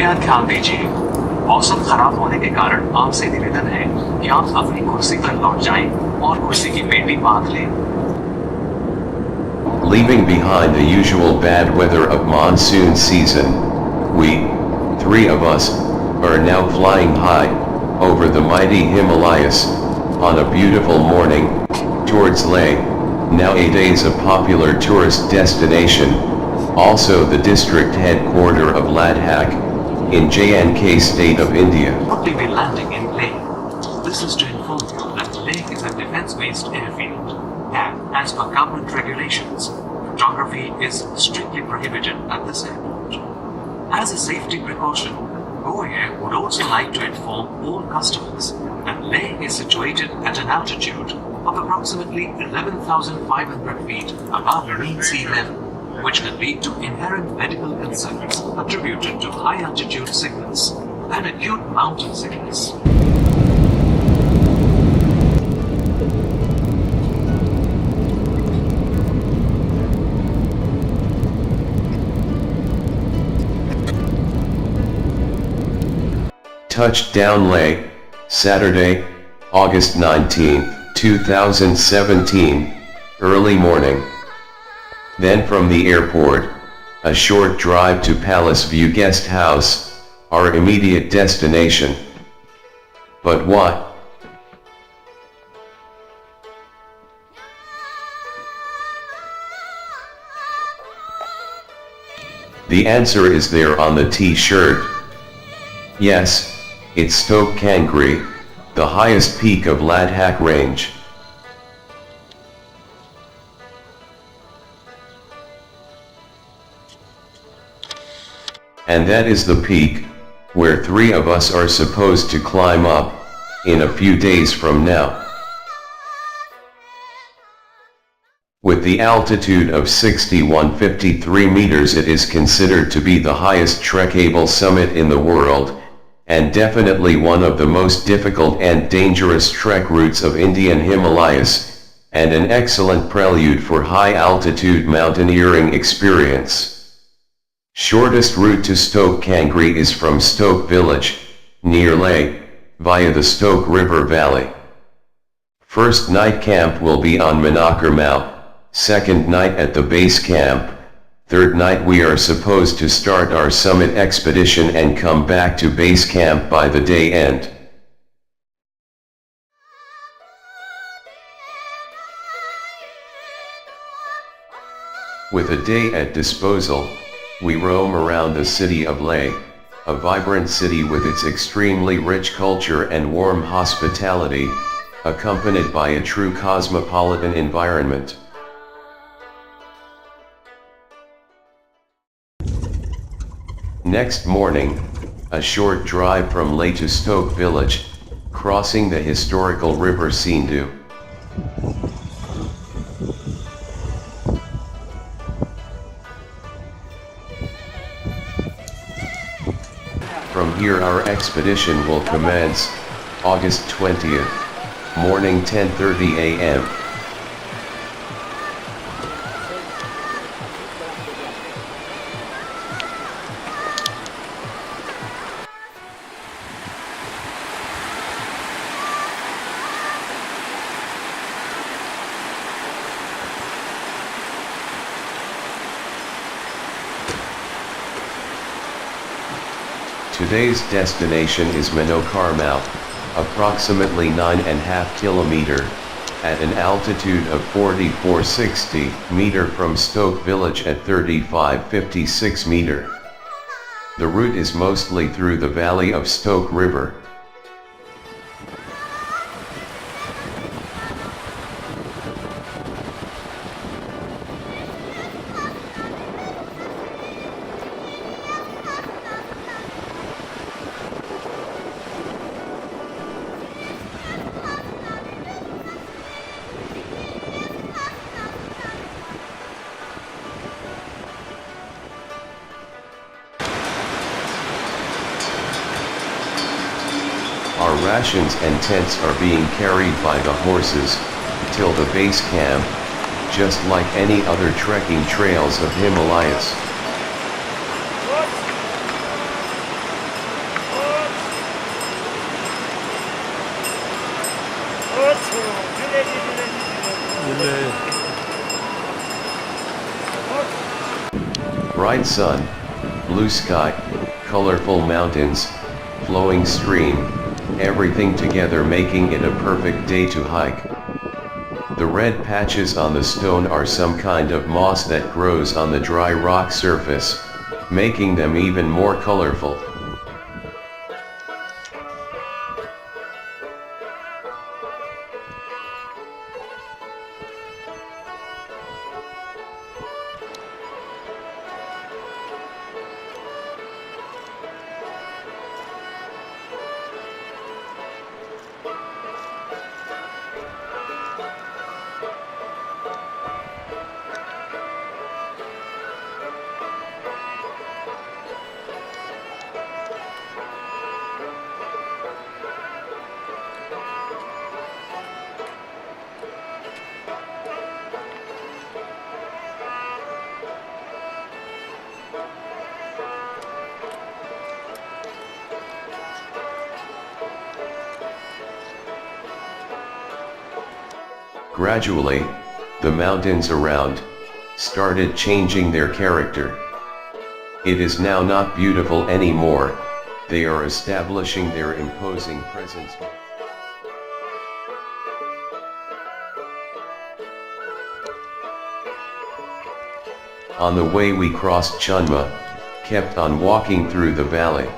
कृपया ध्यान दीजिए, मौसम खराब होने के कारण आपसे निवेदन है कि आप अपनी कुर्सी पर लौट जाएं और कुर्सी की पेटी बांध लें। Leaving behind the usual bad weather of monsoon season, we, three of us, are now flying high, over the mighty Himalayas, on a beautiful morning, towards Leh, nowadays a popular tourist destination, also the district headquarter of Ladakh, in J&K state of India. We will be landing in Leh. This is to inform you that Leh is a defense-based airfield, and as per government regulations, photography is strictly prohibited at this airport. As a safety precaution, Go Air would also like to inform all customers that Leh is situated at an altitude of approximately 11,500 feet above marine sea level, which can lead to inherent medical concerns attributed to high altitude sickness and acute mountain sickness. Touchdown Leh, Saturday, August 19, 2017, early morning. Then from the airport, a short drive to Palace View Guest House, our immediate destination. But what? The answer is there on the t-shirt. Yes, it's Stok Kangri, the highest peak of Ladakh range. And that is the peak, where three of us are supposed to climb up, in a few days from now. With the altitude of 6153 meters, it is considered to be the highest trekkable summit in the world, and definitely one of the most difficult and dangerous trek routes of Indian Himalayas, and an excellent prelude for high-altitude mountaineering experience. Shortest route to Stok Kangri is from Stok village, near Leh, via the Stok River Valley. First night camp will be on Manakar Mount, second night at the base camp, third night we are supposed to start our summit expedition and come back to base camp by the day end. With a day at disposal, we roam around the city of Leh, a vibrant city with its extremely rich culture and warm hospitality, accompanied by a true cosmopolitan environment. Next morning, a short drive from Leh to Stok village, crossing the historical river Sindhu. From here our expedition will commence, August 20th, morning 10:30 a.m. Today's destination is Manakar Mount, approximately 9.5 km, at an altitude of 4460 meter from Stok village at 3556 meter. The route is mostly through the valley of Stok River. Our rations and tents are being carried by the horses, till the base camp, just like any other trekking trails of Himalayas. Bright sun, blue sky, colorful mountains, flowing stream, everything together making it a perfect day to hike. The red patches on the stone are some kind of moss that grows on the dry rock surface, making them even more colorful. Gradually, the mountains around started changing their character. It is now not beautiful anymore, they are establishing their imposing presence. On the way we crossed Chunma, kept on walking through the valley.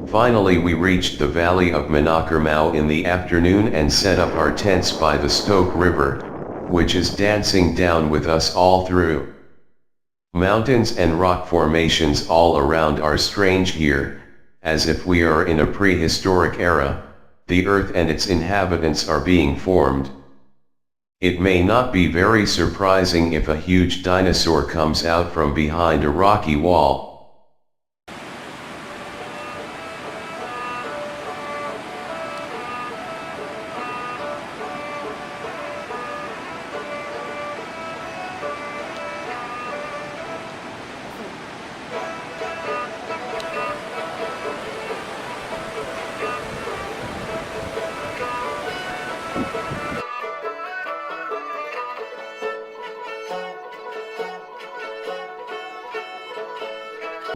Finally we reached the valley of Manakermau in the afternoon and set up our tents by the Stok River, which is dancing down with us all through. Mountains and rock formations all around are strange here, as if we are in a prehistoric era, the earth and its inhabitants are being formed. It may not be very surprising if a huge dinosaur comes out from behind a rocky wall.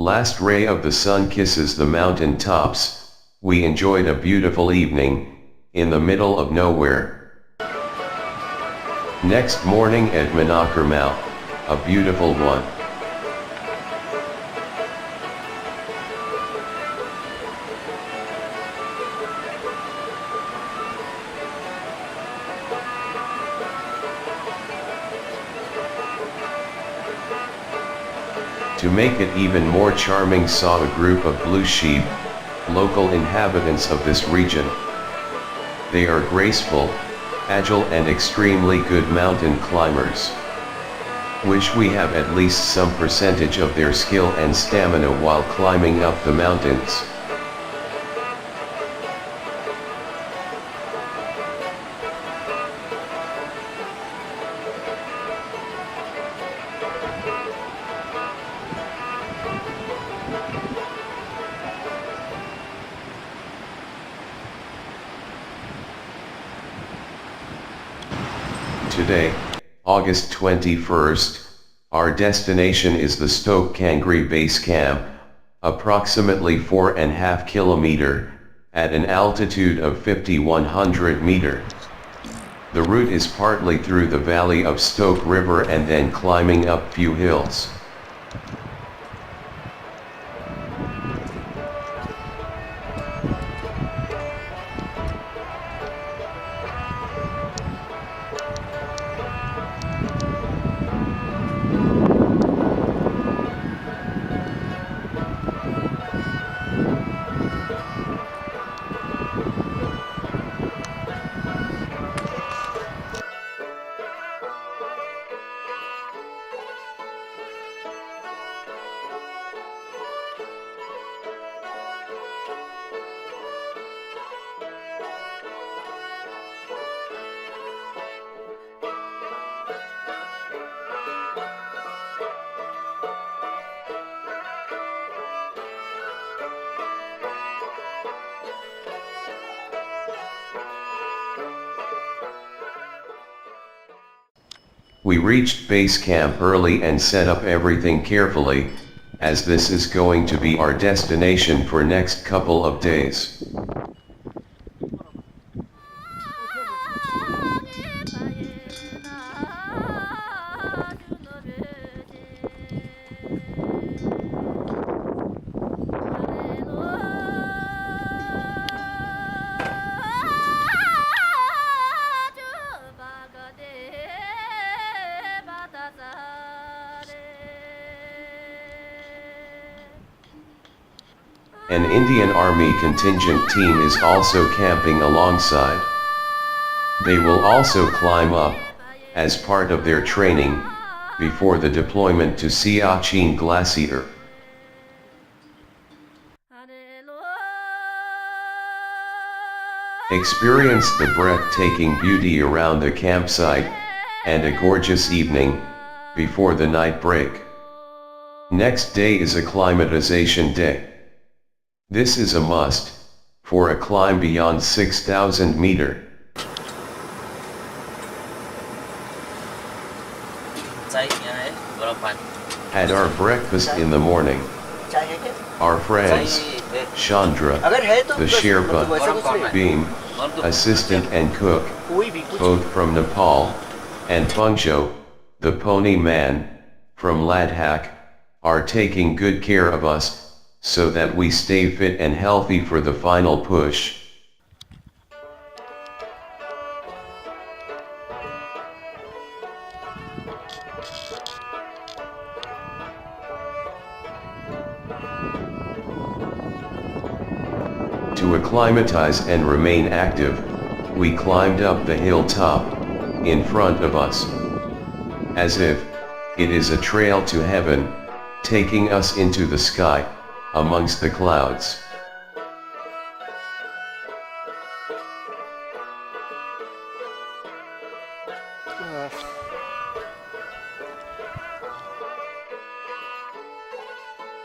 Last ray of the sun kisses the mountain tops, we enjoyed a beautiful evening, in the middle of nowhere. Next morning at Manakermau, a beautiful one. To make it even more charming, saw a group of blue sheep, local inhabitants of this region. They are graceful, agile and extremely good mountain climbers. Wish we have at least some percentage of their skill and stamina while climbing up the mountains. Today, August 21st, our destination is the Stok Kangri base camp, approximately 4.5 km at an altitude of 5100 meter. The route is partly through the valley of Stok River and then climbing up few hills. We reached base camp early and set up everything carefully, as this is going to be our destination for next couple of days. An Indian Army contingent team is also camping alongside. They will also climb up, as part of their training, before the deployment to Siachen Glacier. Experience the breathtaking beauty around the campsite, and a gorgeous evening, before the night break. Next day is acclimatization day. This is a must, for a climb beyond 6,000 meter. Had our breakfast in the morning. Our friends, Chandra, the Sherpa, Beam, assistant and cook, both from Nepal, and Pungjo, the pony man, from Ladakh, are taking good care of us, so that we stay fit and healthy for the final push. To acclimatize and remain active, we climbed up the hilltop, in front of us. As if, it is a trail to heaven, taking us into the sky, amongst the clouds.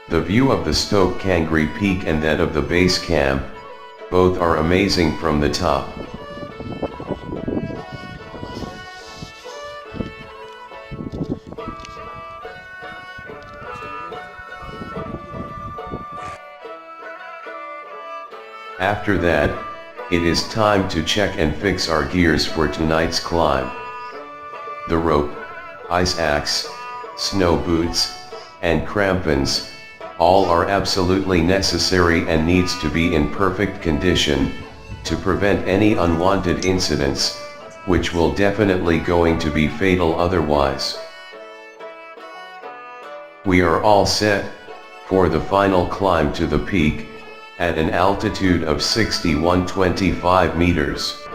The view of the Stok Kangri peak and that of the base camp, both are amazing from the top. After that, it is time to check and fix our gears for tonight's climb. The rope, ice axe, snow boots, and crampons, all are absolutely necessary and needs to be in perfect condition, to prevent any unwanted incidents, which will definitely going to be fatal otherwise. We are all set, for the final climb to the peak, at an altitude of 6125 meters.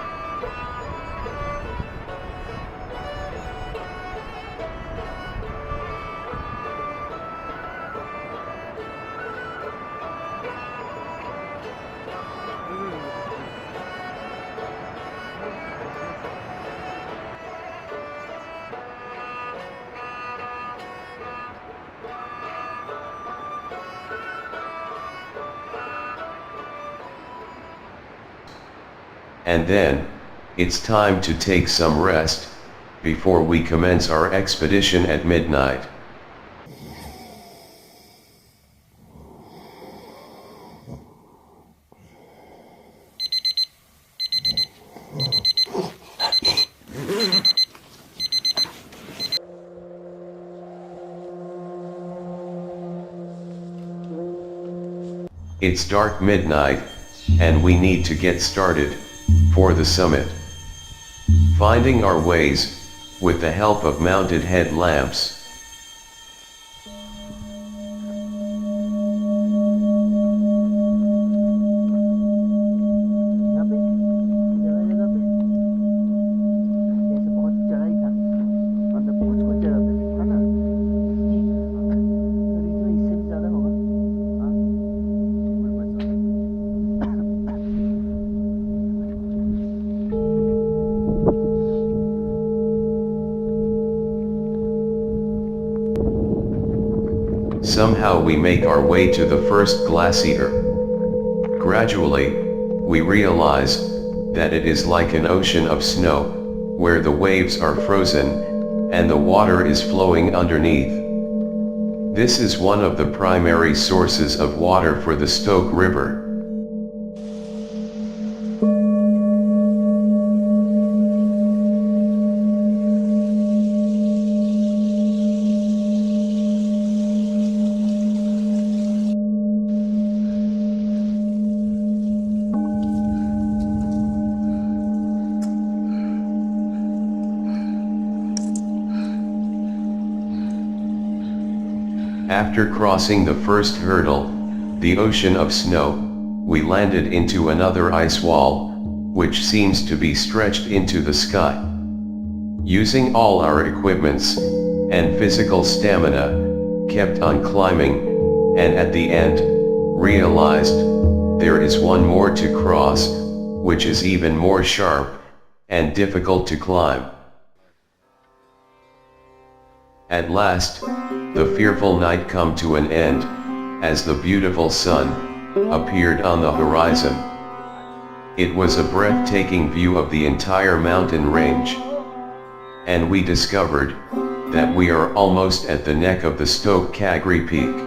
And then, it's time to take some rest, before we commence our expedition at midnight. It's dark midnight, and we need to get started for the summit. Finding our ways, with the help of mounted headlamps. Somehow we make our way to the first glacier. Gradually, we realize that it is like an ocean of snow, where the waves are frozen, and the water is flowing underneath. This is one of the primary sources of water for the Stok River. After crossing the first hurdle, the ocean of snow, we landed into another ice wall, which seems to be stretched into the sky. Using all our equipments and physical stamina, kept on climbing, and at the end, realized there is one more to cross, which is even more sharp and difficult to climb. At last, the fearful night come to an end, as the beautiful sun appeared on the horizon. It was a breathtaking view of the entire mountain range. And we discovered that we are almost at the neck of the Stok Kangri peak.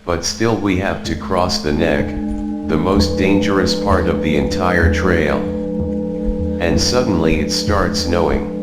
But still we have to cross the neck, the most dangerous part of the entire trail. And suddenly it starts snowing.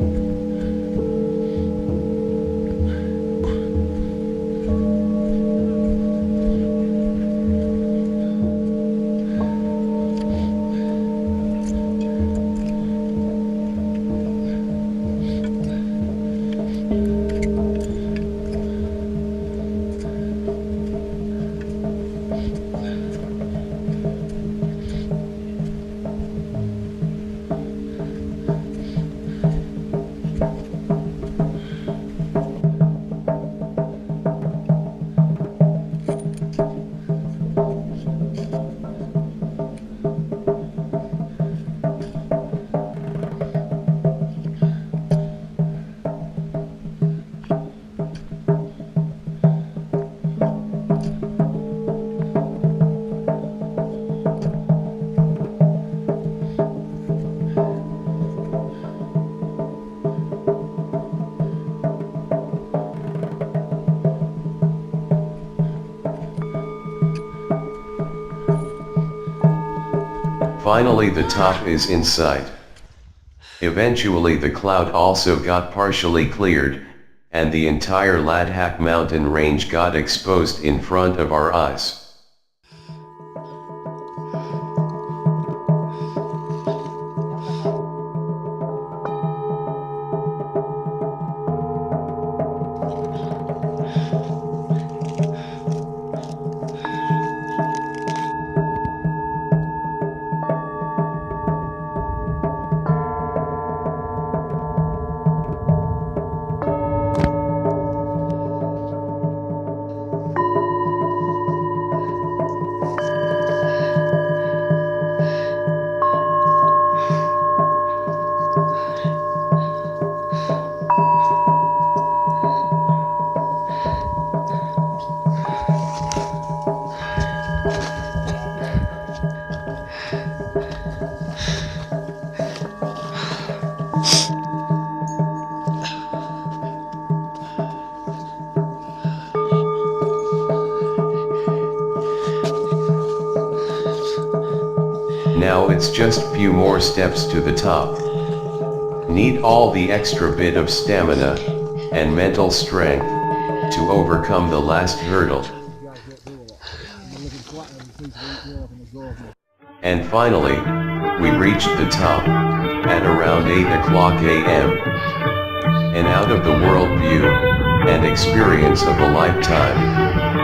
Finally the top is in sight. Eventually the cloud also got partially cleared, and the entire Ladakh mountain range got exposed in front of our eyes. Now it's just few more steps to the top. Need all the extra bit of stamina and mental strength to overcome the last hurdle. And finally, we reached the top at around 8 o'clock a.m. An out-of-the-world view and experience of a lifetime.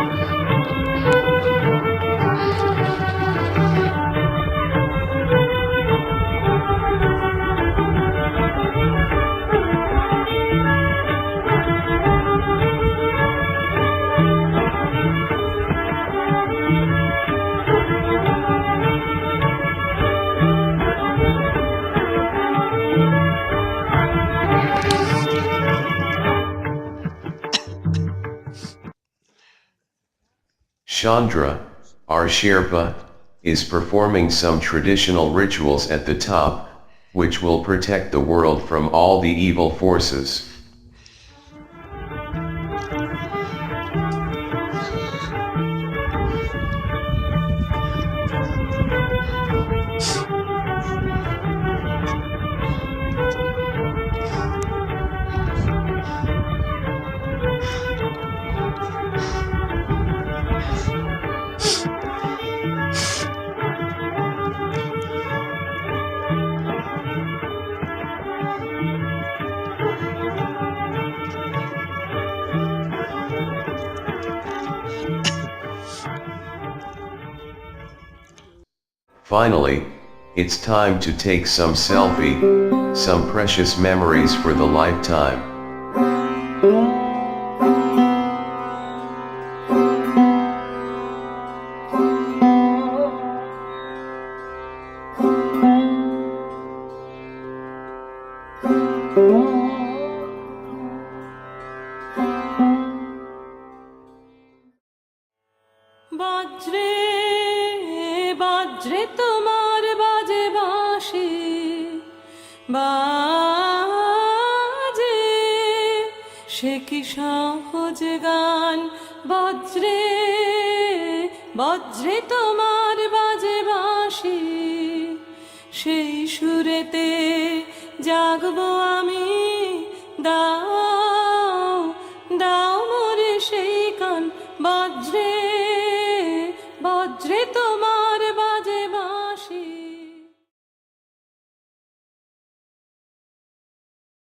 Chandra, our Sherpa, is performing some traditional rituals at the top, which will protect the world from all the evil forces. Finally, it's time to take some selfie, some precious memories for the lifetime. বাজরে তোমার বাজে বাঁশি বাজে সে কি সহজ গান বজ্রে বজ্রে তোমার বাজে বাঁশি সেই সুরেতে জাগবো আমি